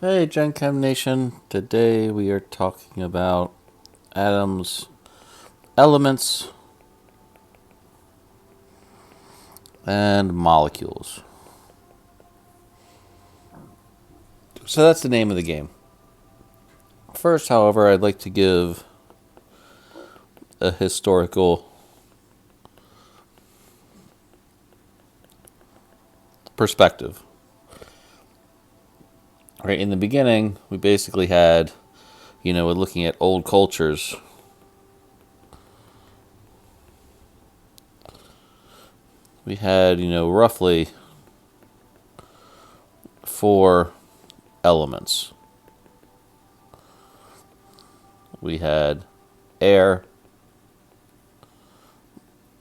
Hey, Gen Chem Nation. Today we are talking about atoms, elements, and molecules. So that's the name of the game. First, however, I'd like to give a historical perspective. Right, in the beginning, we basically had, we're looking at old cultures. We had, roughly four elements. We had air,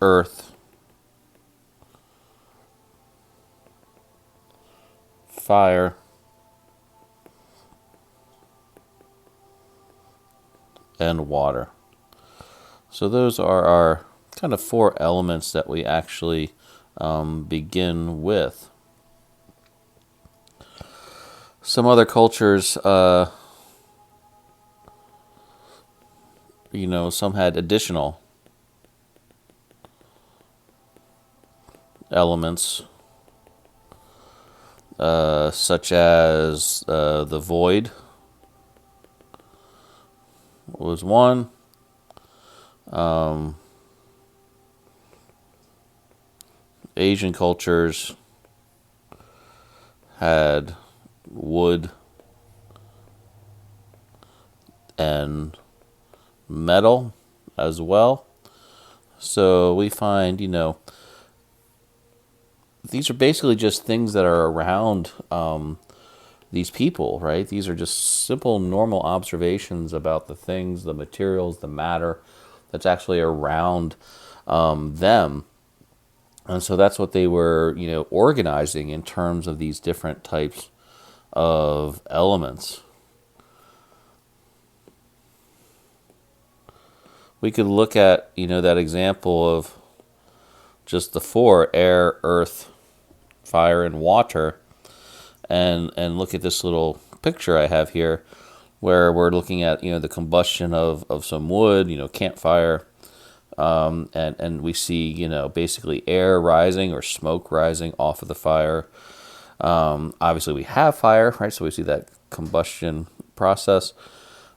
earth, fire, and water. So those are our kind of four elements that we actually begin with. Some other cultures, some had additional elements, such as the void was one. Asian cultures had wood and metal as well. So we find, these are basically just things that are around these people, right? These are just simple, normal observations about the things, the materials, the matter that's actually around them. And so that's what they were, organizing in terms of these different types of elements. We could look at, that example of just the four: air, earth, fire, and water, and look at this little picture I have here where we're looking at, the combustion of some wood, campfire, and we see, basically air rising or smoke rising off of the fire. Obviously, we have fire, right? So we see that combustion process.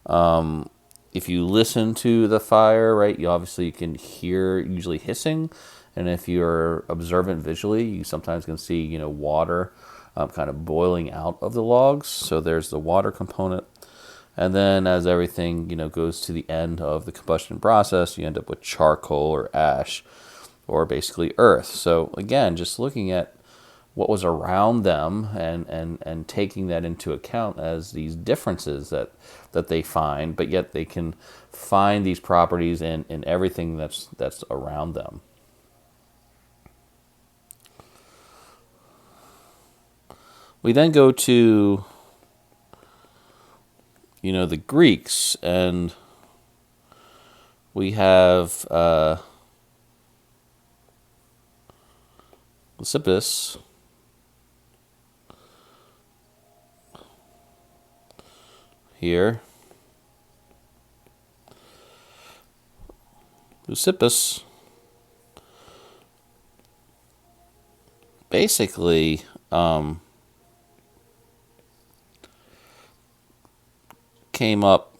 If you listen to the fire, right, you can hear usually hissing, and if you're observant visually, you sometimes can see, water kind of boiling out of the logs. So there's the water component. And then as everything, goes to the end of the combustion process, you end up with charcoal or ash or basically earth. So again, just looking at what was around them and taking that into account as these differences that they find, but yet they can find these properties in everything that's around them. We then go to, the Greeks, and we have Lysippus here. Lysippus basically came up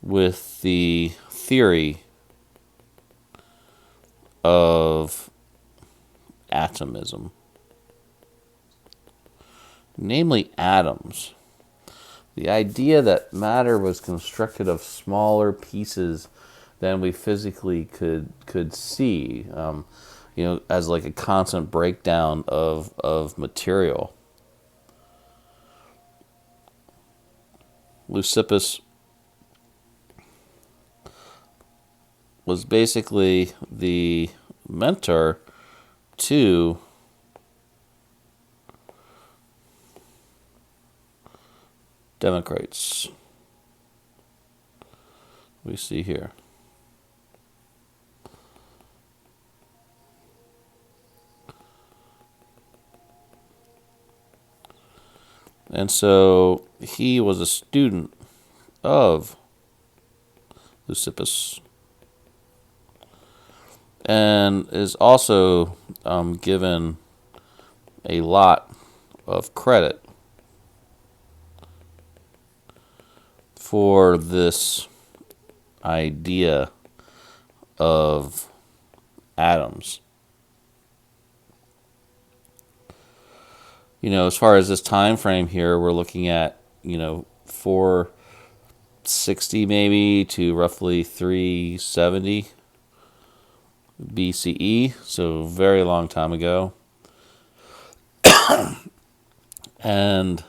with the theory of atomism, namely atoms. The idea that matter was constructed of smaller pieces than we physically could see, as like a constant breakdown of material. Lysippus was basically the mentor to Democritus. We see here. And so he was a student of Leucippus, and is also given a lot of credit for this idea of atoms. As far as this time frame here, we're looking at 460 maybe to roughly 370 BCE, so very long time ago. And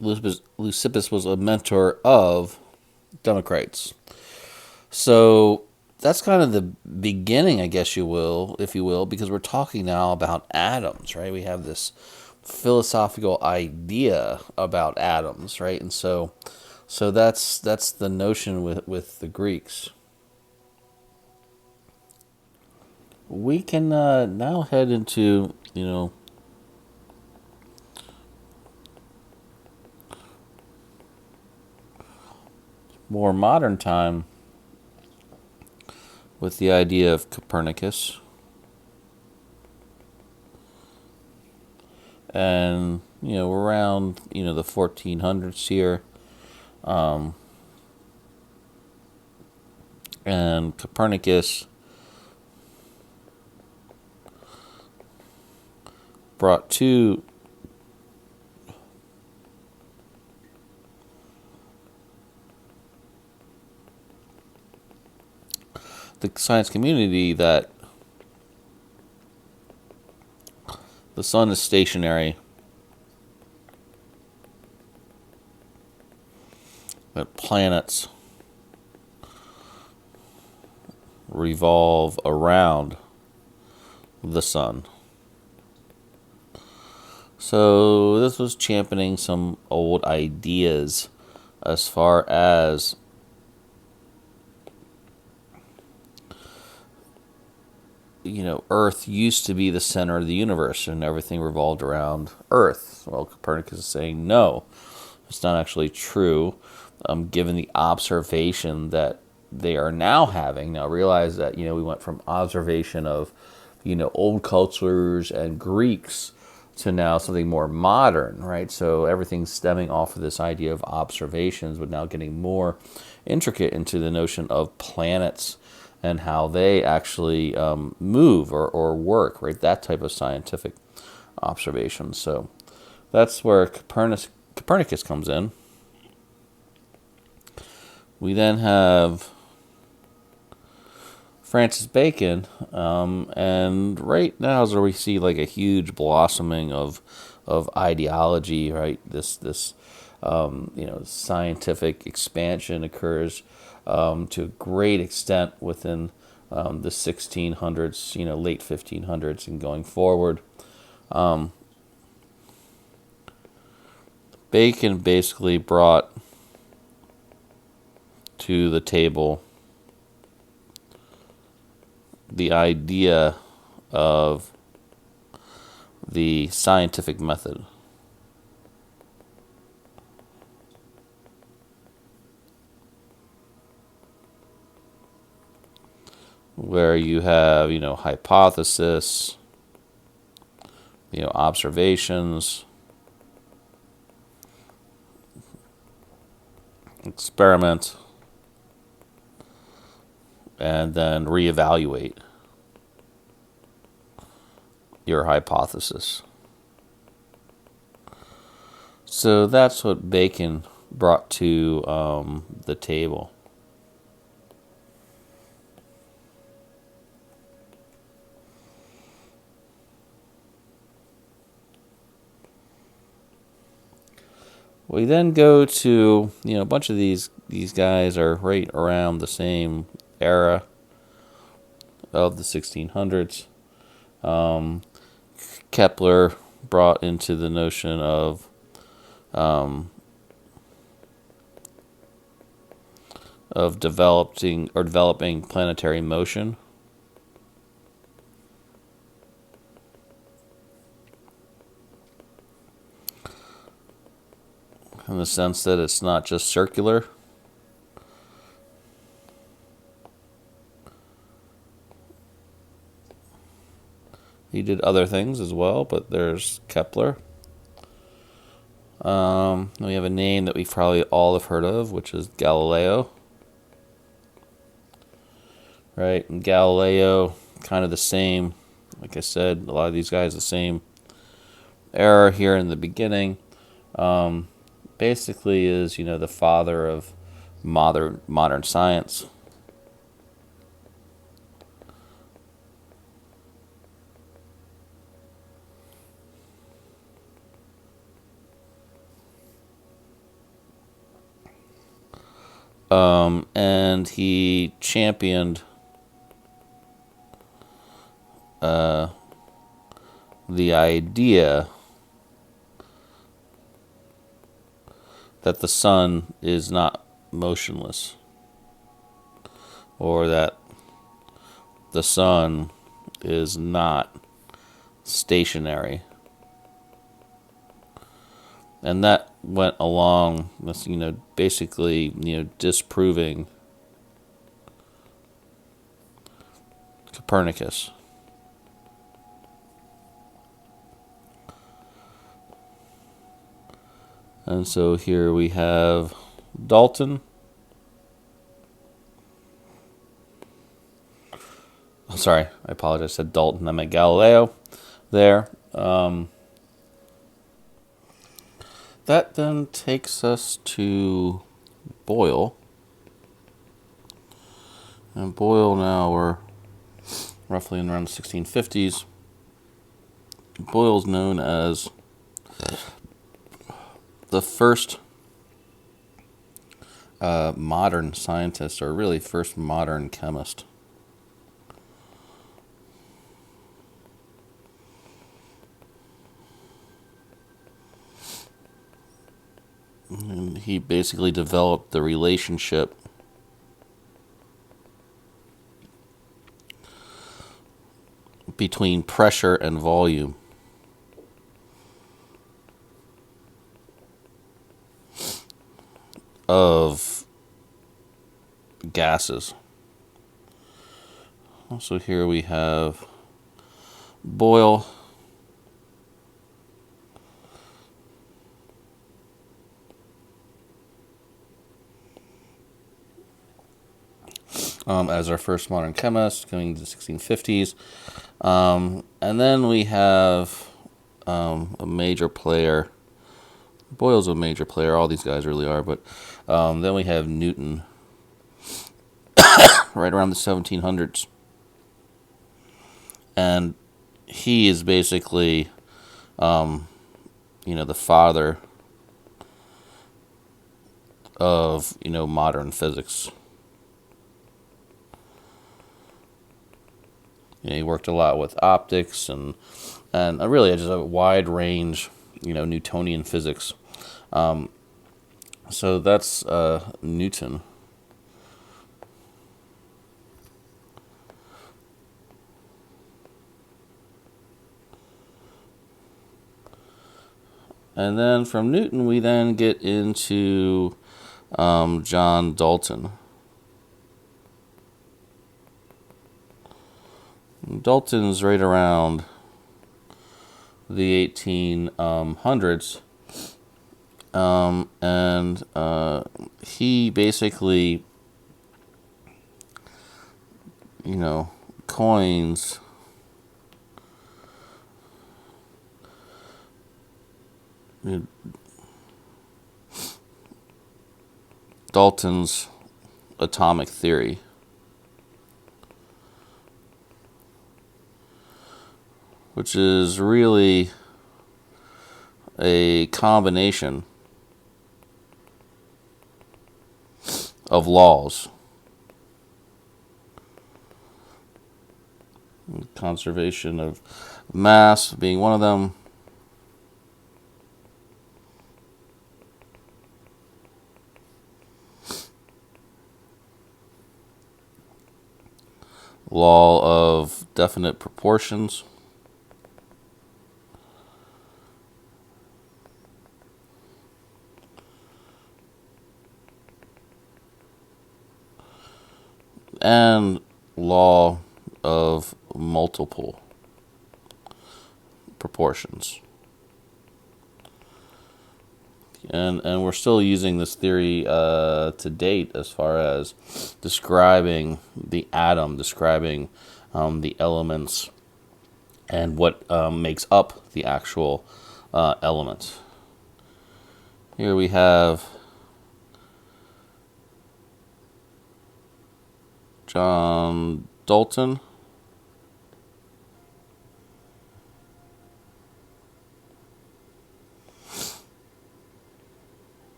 Leucippus was a mentor of Democritus. So that's kind of the beginning, I guess you will, if you will, because we're talking now about atoms, right? We have this philosophical idea about atoms, right? And so that's the notion with the Greeks. We can now head into more modern time with the idea of Copernicus. And, around, the 1400s here. And Copernicus brought two the science community that the sun is stationary, that planets revolve around the sun. So this was championing some old ideas as far as Earth used to be the center of the universe and everything revolved around Earth. Well, Copernicus is saying no, it's not actually true, given the observation that they are now having. Now realize that, we went from observation of, old cultures and Greeks to now something more modern, right? So everything's stemming off of this idea of observations, but now getting more intricate into the notion of planets and how they actually move or work, right? That type of scientific observation. So that's where Copernicus comes in. We then have Francis Bacon, and right now is where we see like a huge blossoming of ideology, right? This scientific expansion occurs to a great extent within the 1600s, late 1500s and going forward. Bacon basically brought to the table the idea of the scientific method. Where you have, hypothesis, observations, experiment, and then reevaluate your hypothesis. So that's what Bacon brought to the table. We then go to, a bunch of these guys are right around the same era of the 1600s. Kepler brought into the notion of developing planetary motion. in the sense that it's not just circular. He did other things as well, but there's Kepler. We have a name that we probably all have heard of, which is Galileo. Right, and Galileo, kind of the same, like I said, a lot of these guys the same era here in the beginning. Basically is, the father of modern science. And he championed the idea that the sun is not motionless, or that the sun is not stationary. And that went along with, basically, disproving Copernicus. And so here we have Dalton. Oh, sorry, I apologize. I said Dalton. I meant Galileo there. That then takes us to Boyle. And Boyle, now we're roughly in around the 1650s. Boyle's known as the first modern scientist, or really first modern chemist. And he basically developed the relationship between pressure and volume. Of gases. Also here we have Boyle. As our first modern chemist, going to the 1650s. And then we have a major player. Boyle's a major player. All these guys really are. But then we have Newton, right around the 1700s. And he is basically, the father of, modern physics. He worked a lot with optics and really just a wide range, Newtonian physics. So that's Newton. And then from Newton, we then get into John Dalton. Dalton's right around the 1800s. And he basically, coins Dalton's atomic theory. Which is really a combination of laws. Conservation of mass being one of them. Law of definite proportions. and law of multiple proportions. And we're still using this theory to date as far as describing the atom, describing the elements, and what makes up the actual element. Here we have John Dalton.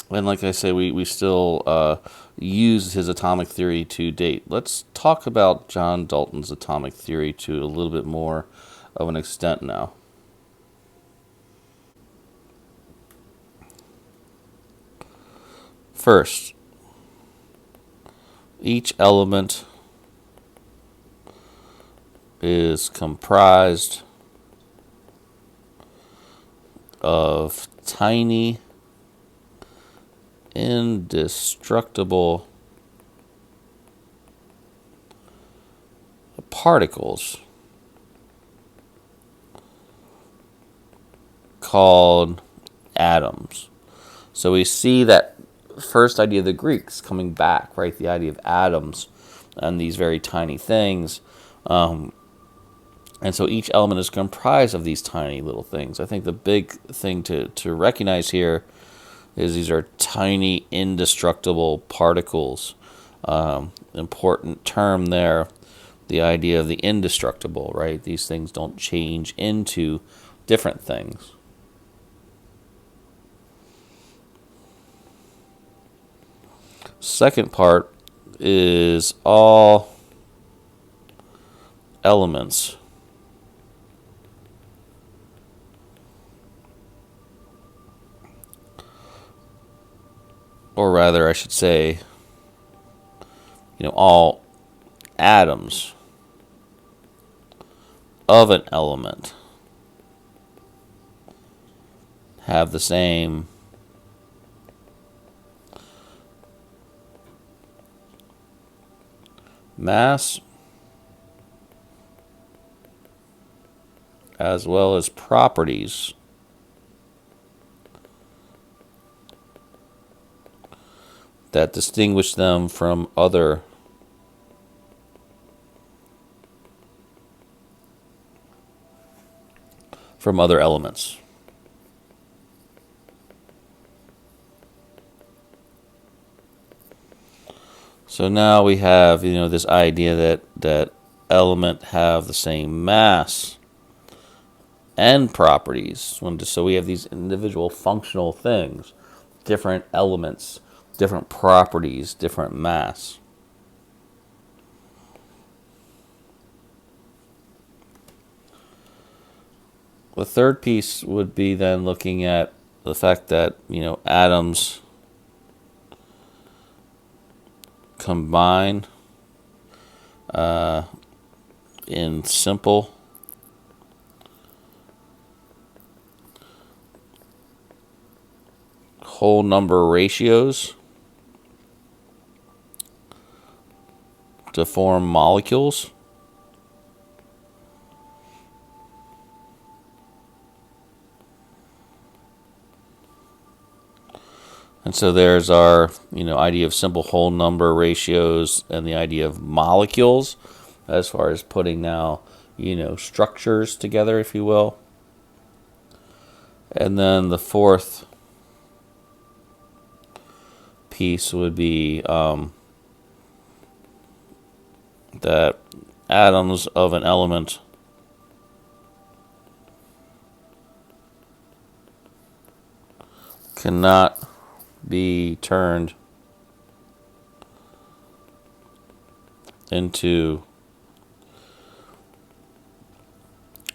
And like I say, we still use his atomic theory to date. Let's talk about John Dalton's atomic theory to a little bit more of an extent now. First, each element is comprised of tiny, indestructible particles called atoms. So we see that first idea of the Greeks coming back, right? The idea of atoms and these very tiny things. And so each element is comprised of these tiny little things. I think the big thing to recognize here is these are tiny, indestructible particles. Important term there, the idea of the indestructible, right? These things don't change into different things. Second part is all elements or rather I should say, all atoms of an element have the same mass as well as properties that distinguish them from other elements. So now we have, this idea that element have the same mass and properties. So we have these individual functional things, different elements, different properties, different mass. The third piece would be then looking at the fact that, atoms combine in simple whole number ratios to form molecules. And so there's our, idea of simple whole number ratios and the idea of molecules as far as putting now, structures together, if you will. And then the fourth piece would be that atoms of an element cannot be turned into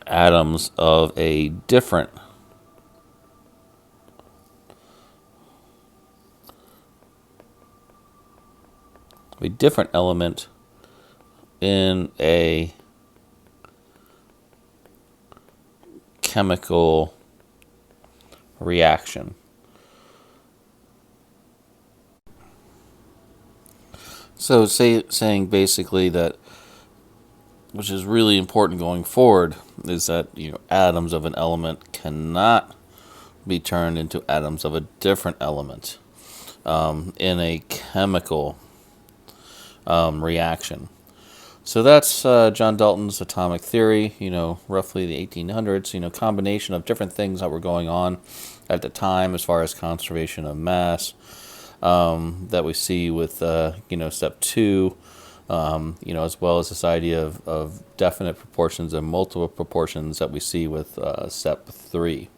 atoms of a different element in a chemical reaction. So saying basically that, which is really important going forward, is that atoms of an element cannot be turned into atoms of a different element in a chemical reaction. So that's John Dalton's atomic theory, roughly the 1800s, combination of different things that were going on at the time as far as conservation of mass that we see with, step 2, as well as this idea of definite proportions and multiple proportions that we see with step 3.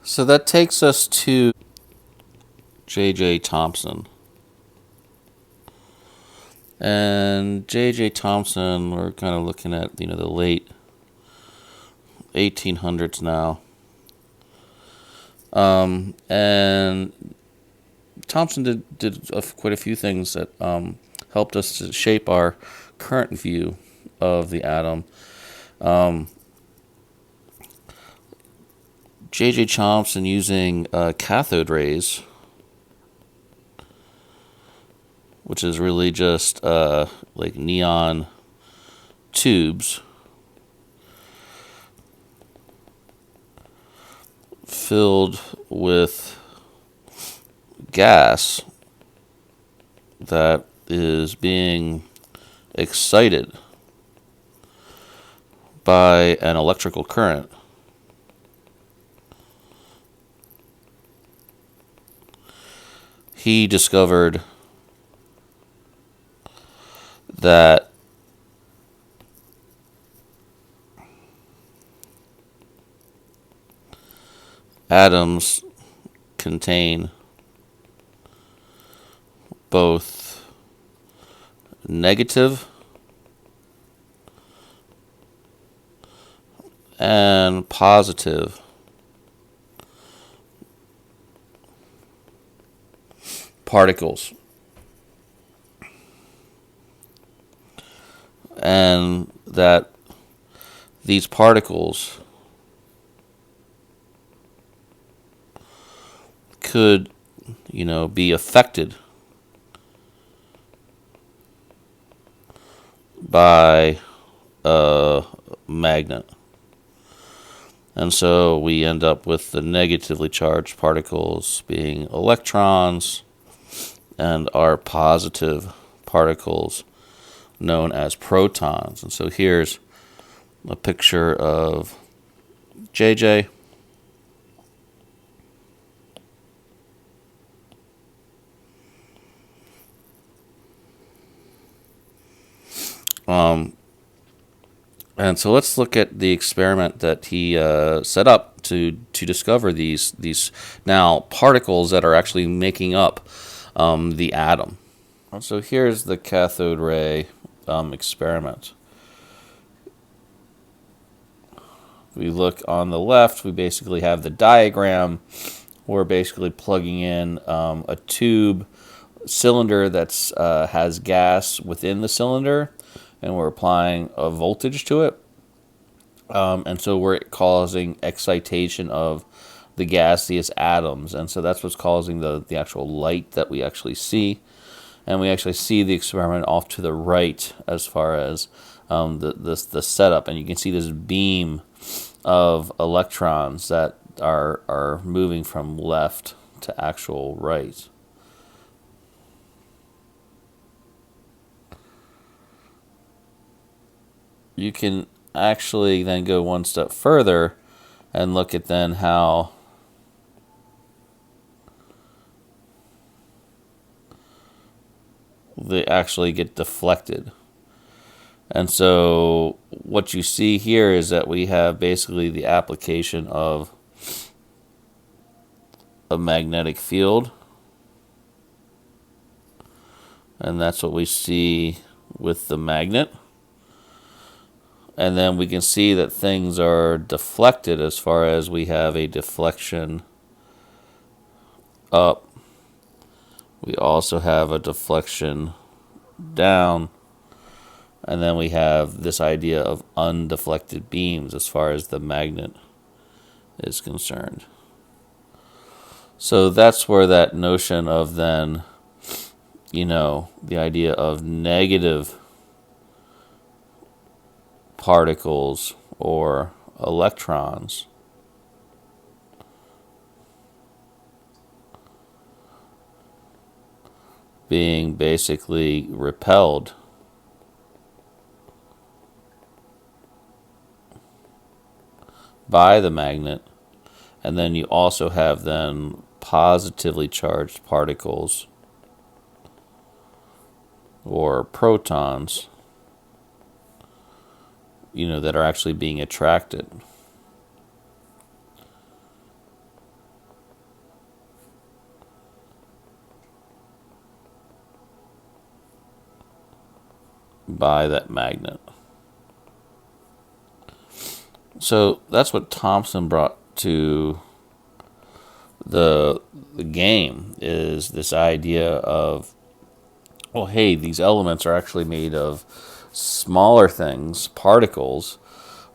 So that takes us to J.J. Thomson. And J.J. Thomson, we're kind of looking at, the late 1800s now. And Thomson did quite a few things that helped us to shape our current view of the atom. J.J. Thomson using cathode rays, which is really just like neon tubes filled with gas that is being excited by an electrical current. He discovered that atoms contain both negative and positive particles. And that these particles could, be affected by a magnet. And so we end up with the negatively charged particles being electrons and our positive particles known as protons. And so here's a picture of JJ. And so let's look at the experiment that he set up to discover these now particles that are actually making up the atom. So here's the cathode ray experiment. We look on the left, we basically have the diagram. We're basically plugging in a tube cylinder that's has gas within the cylinder, and we're applying a voltage to it. And so we're causing excitation of the gaseous atoms. And so that's what's causing the actual light that we actually see. And we actually see the experiment off to the right as far as the setup. And you can see this beam of electrons that are moving from left to actual right. You can actually then go one step further and look at then how they actually get deflected. And so what you see here is that we have basically the application of a magnetic field. And that's what we see with the magnet. And then we can see that things are deflected as far as we have a deflection up. We also have a deflection down. And then we have this idea of undeflected beams as far as the magnet is concerned. So that's where that notion of then the idea of negative particles or electrons being basically repelled by the magnet. And then you also have then positively charged particles or protons, that are actually being attracted. By that magnet. So that's what Thomson brought to the game, is this idea of, well, hey, these elements are actually made of smaller things, particles,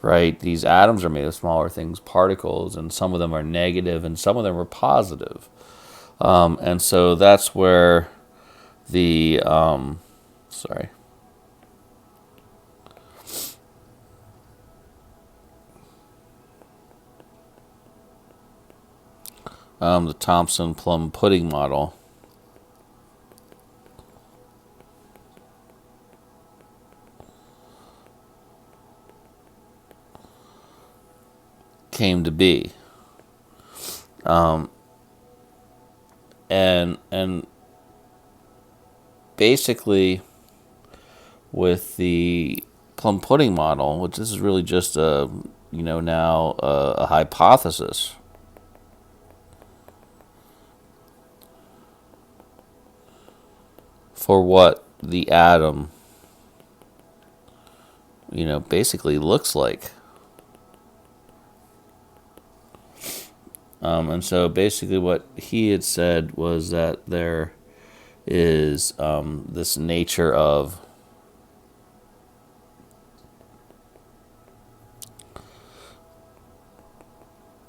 right? These atoms are made of smaller things, particles, and some of them are negative and some of them are positive. And so that's where the, the Thomson Plum Pudding model came to be. And basically with the Plum Pudding model, which this is really just now a hypothesis, for what the atom, basically looks like. And so basically what he had said was that there is this nature of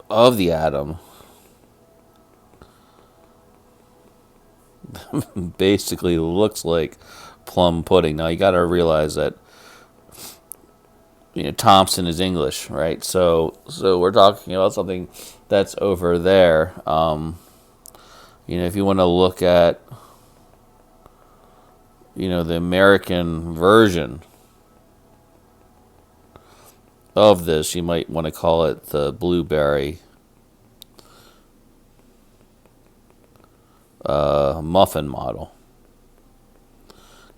the atom basically looks like plum pudding. Now you got to realize that Thomson is English, right? So we're talking about something that's over there. If you want to look at the American version of this, you might want to call it the blueberry muffin model.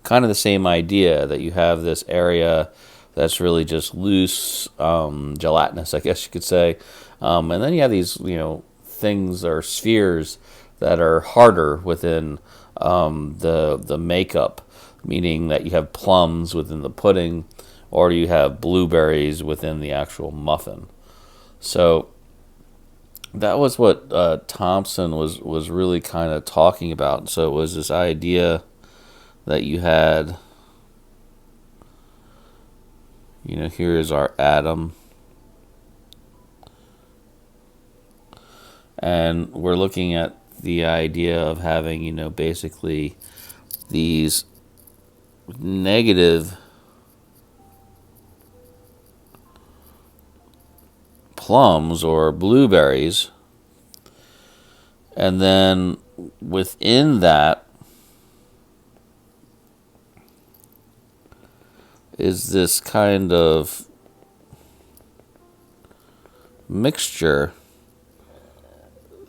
Kind of the same idea, that you have this area that's really just loose, gelatinous, I guess you could say. And then you have these, things or spheres that are harder within the makeup, meaning that you have plums within the pudding, or you have blueberries within the actual muffin. So that was what Thomson was really kind of talking about. So it was this idea that you had, here is our atom, and we're looking at the idea of having, basically these negative plums or blueberries, and then within that is this kind of mixture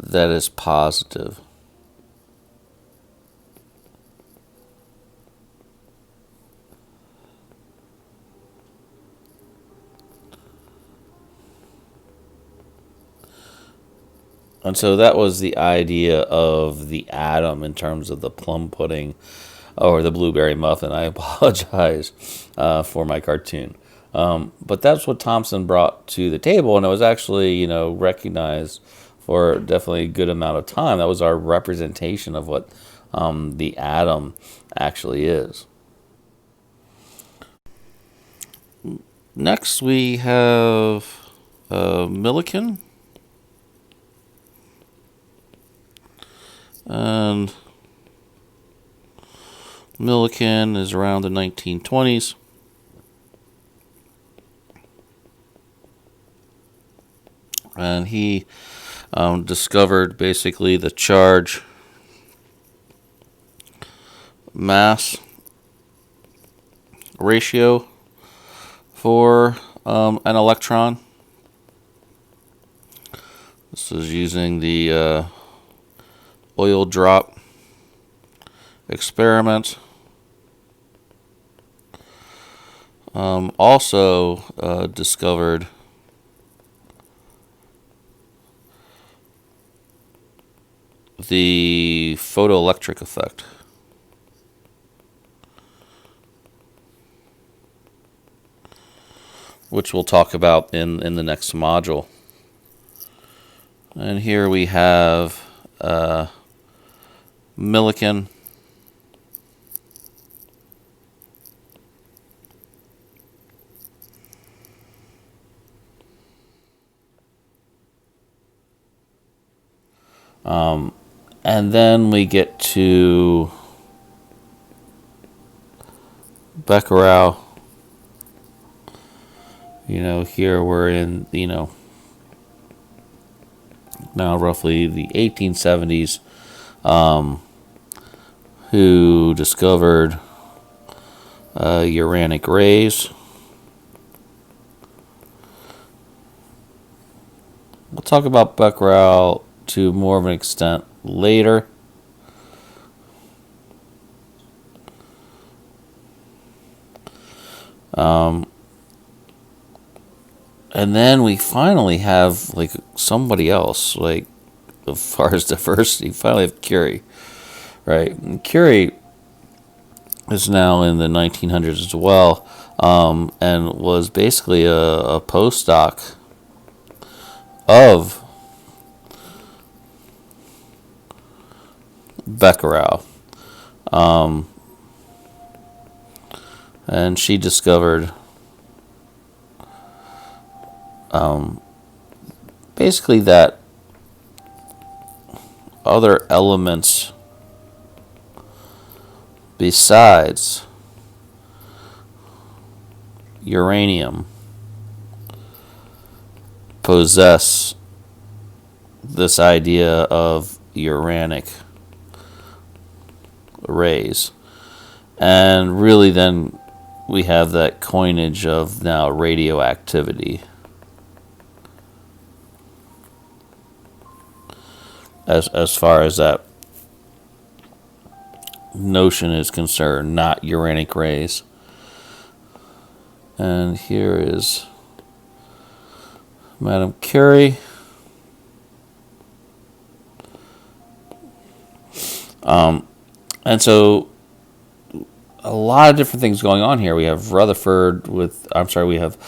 that is positive. And so that was the idea of the atom in terms of the plum pudding or the blueberry muffin. I apologize for my cartoon. But that's what Thomson brought to the table, and it was actually, recognized for definitely a good amount of time. That was our representation of what the atom actually is. Next, we have Millikan. And Millikan is around the 1920s. And he discovered basically the charge mass ratio for an electron. This is using the oil drop experiment. Also discovered the photoelectric effect. Which we'll talk about in the next module. And here we have Millikan. And then we get to Beccarello. Here we're in, now roughly the 1870s, who discovered uranic rays. We'll talk about Becquerel to more of an extent later. And then we finally have like somebody else, like as far as diversity, finally have Kerry, right? And Kerry is now in the 1900s as well, and was basically a postdoc of Becquerel. And she discovered basically that other elements besides uranium possess this idea of uranic rays. And really then we have that coinage of now radioactivity as far as that notion is concerned, not uranic rays. And here is Madame Curie. And so a lot of different things going on here. We have we have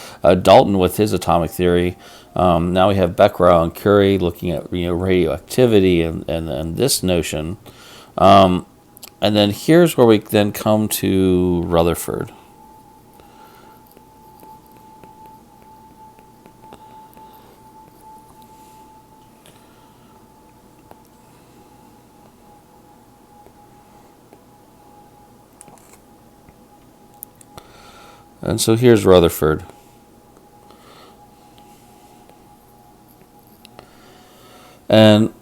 Dalton with his atomic theory. Now we have Becquerel and Curie looking at radioactivity and this notion. And then here's where we then come to Rutherford. And so here's Rutherford. And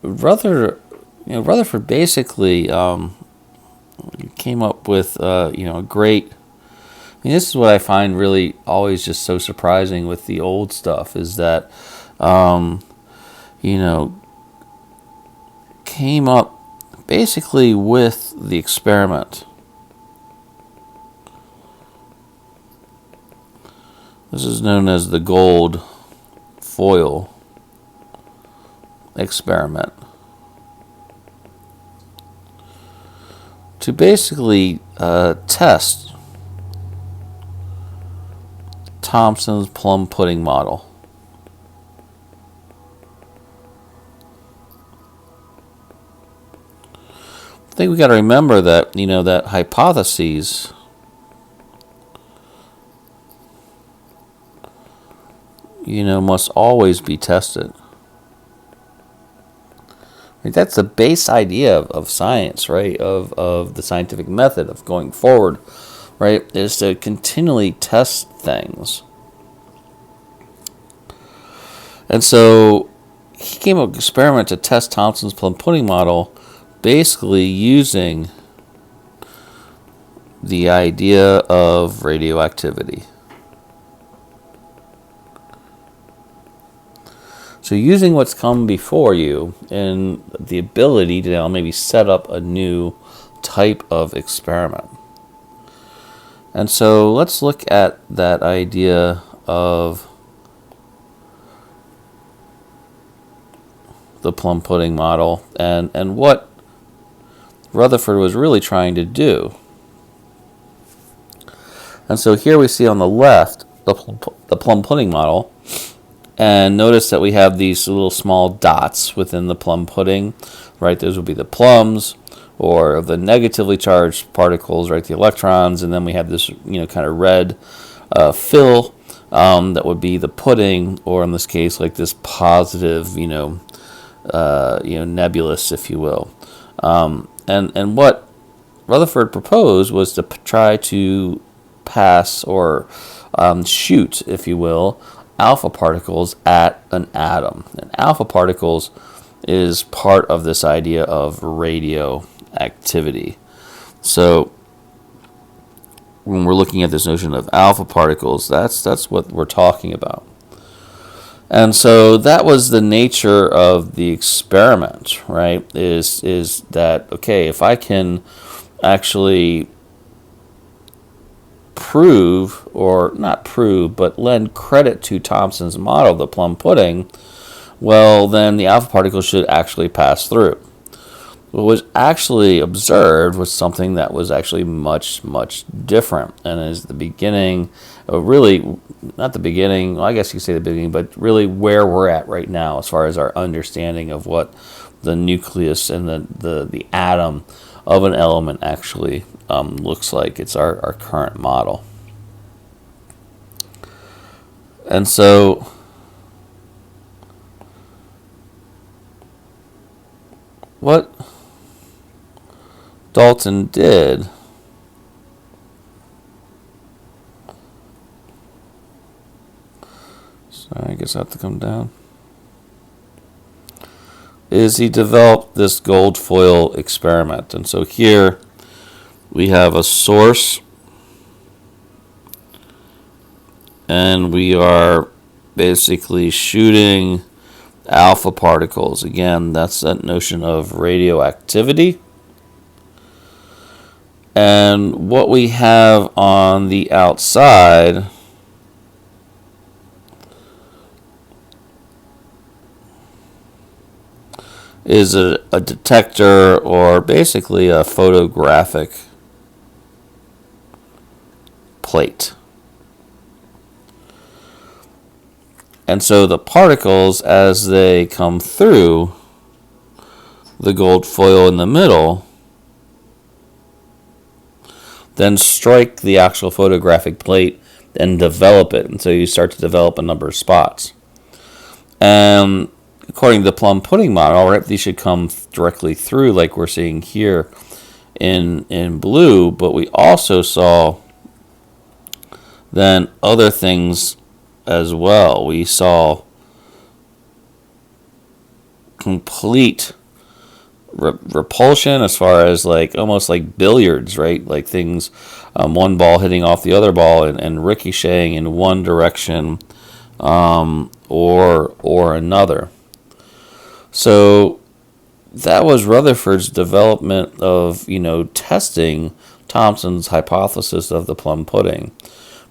Rutherford basically came up with a great. This is what I find really always just so surprising with the old stuff is that came up basically with the experiment. This is known as the gold foil experiment. To basically test Thomson's Plum Pudding model. I think we got to remember that, that hypotheses must always be tested. Right? That's the base idea of science, right? Of the scientific method of going forward, right? Is to continually test things. And so he came up with an experiment to test Thomson's Plum Pudding model, basically using the idea of radioactivity. So using what's come before you and the ability to now maybe set up a new type of experiment. And so let's look at that idea of the plum pudding model and what Rutherford was really trying to do. And so here we see on the left the plum pudding model. And notice that we have these little small dots within the plum pudding, right? Those would be the plums, or the negatively charged particles, right? The electrons, and then we have this, kind of red fill that would be the pudding, or in this case, like this positive, nebulous, if you will. And what Rutherford proposed was to try to pass or shoot, if you will, alpha particles at an atom. And alpha particles is part of this idea of radioactivity. So when we're looking at this notion of alpha particles, that's what we're talking about. And so that was the nature of the experiment, right? Is that, okay, if I can actually prove, or not prove, but lend credit to Thomson's model, the plum pudding, well, then the alpha particles should actually pass through. What was actually observed was something that was actually much, much different, and is the beginning, really, not the beginning, well, I guess you could say the beginning, but really where we're at right now as far as our understanding of what the nucleus and the atom of an element actually looks like. It's our current model. And so what Dalton did I guess I have to come down, is he developed this gold foil experiment. And so here we have a source, and we are basically shooting alpha particles. Again, that's that notion of radioactivity. And what we have on the outside is a detector, or basically a photographic plate. And so the particles, as they come through the gold foil in the middle, then strike the actual photographic plate and develop it. And so you start to develop a number of spots. And according to the plum pudding model, right, these should come directly through, like we're seeing here in blue. But we also saw then other things as well. We saw complete repulsion, as far as like almost like billiards, right? Like things, one ball hitting off the other ball and ricocheting in one direction or another. So that was Rutherford's development of, testing Thomson's hypothesis of the plum pudding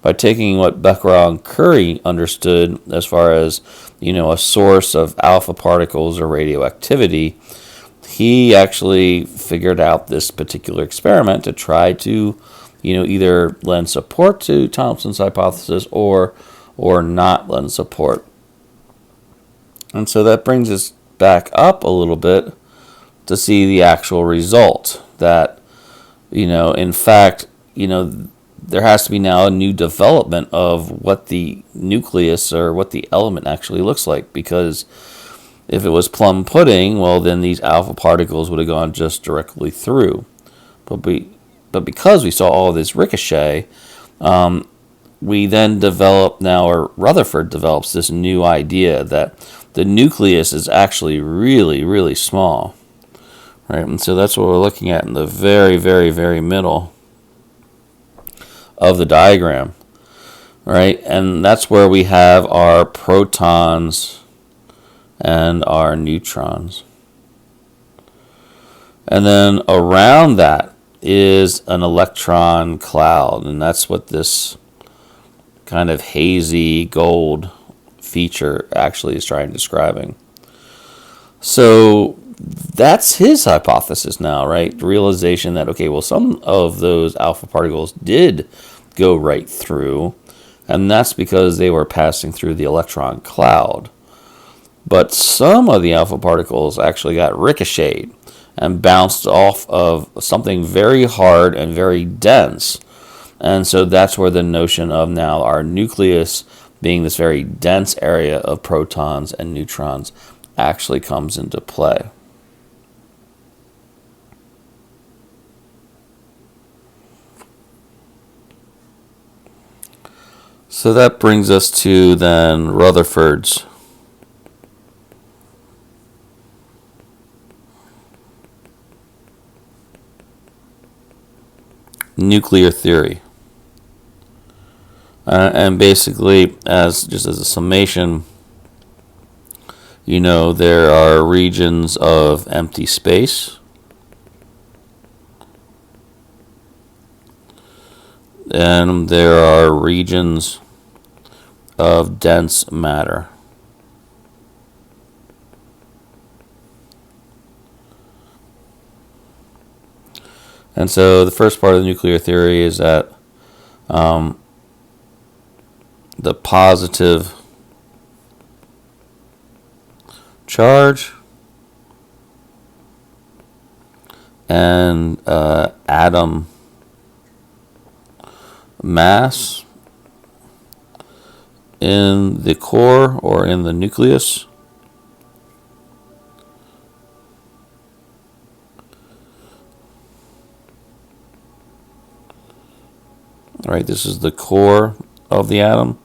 by taking what Becquerel and Curry understood as far as, a source of alpha particles or radioactivity. He actually figured out this particular experiment to try to, either lend support to Thomson's hypothesis or not lend support. And so that brings us back up a little bit to see the actual result that, in fact, there has to be now a new development of what the nucleus or what the element actually looks like, because If it was plum pudding, well, then these alpha particles would have gone just directly through. But because we saw all this ricochet, we then developed now, or Rutherford develops this new idea that the nucleus is actually really, really small. Right? And so that's what we're looking at in the very, very, very middle of the diagram. Right? And that's where we have our protons and our neutrons. And then around that is an electron cloud, and that's what this kind of hazy gold feature actually is trying to describing. So that's his hypothesis now, right? The realization that, okay, well, some of those alpha particles did go right through, and that's because they were passing through the electron cloud. But some of the alpha particles actually got ricocheted and bounced off of something very hard and very dense. And so that's where the notion of now our nucleus being this very dense area of protons and neutrons actually comes into play. So that brings us to then Rutherford's nuclear theory. And basically, just as a summation, there are regions of empty space, and there are regions of dense matter. And so the first part of the nuclear theory is that the positive charge and atom mass in the core or in the nucleus right, this is the core of the atom.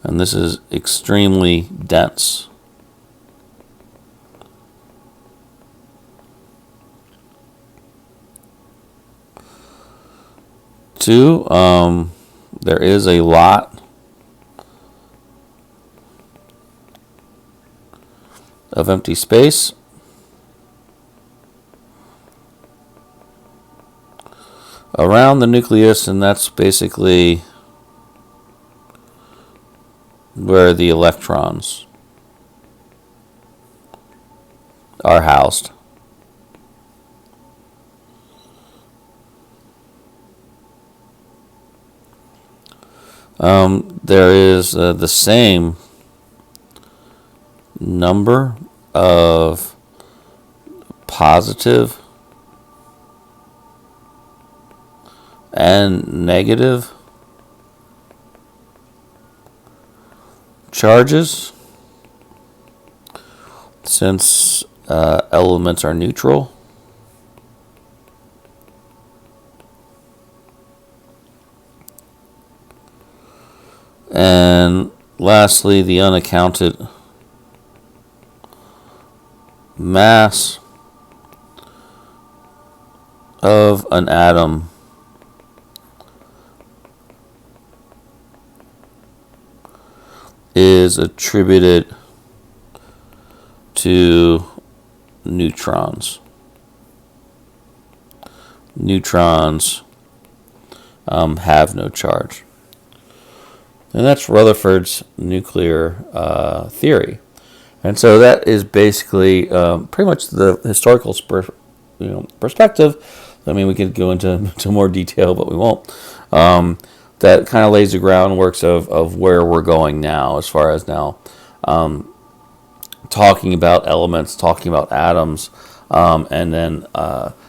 And this is extremely dense. Two, there is a lot of empty space. Around the nucleus, and that's basically where the electrons are housed. There is the same number of positive and negative charges, since elements are neutral. And lastly, the unaccounted mass of an atom is attributed to neutrons. Neutrons have no charge. And that's Rutherford's nuclear theory. And so that is basically pretty much the historical perspective. I mean, we could go into more detail, but we won't. That kind of lays the groundworks of where we're going now, as far as now talking about elements, talking about atoms, and then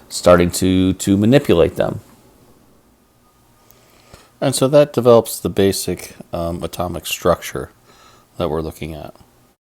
starting to manipulate them. And so that develops the basic atomic structure that we're looking at.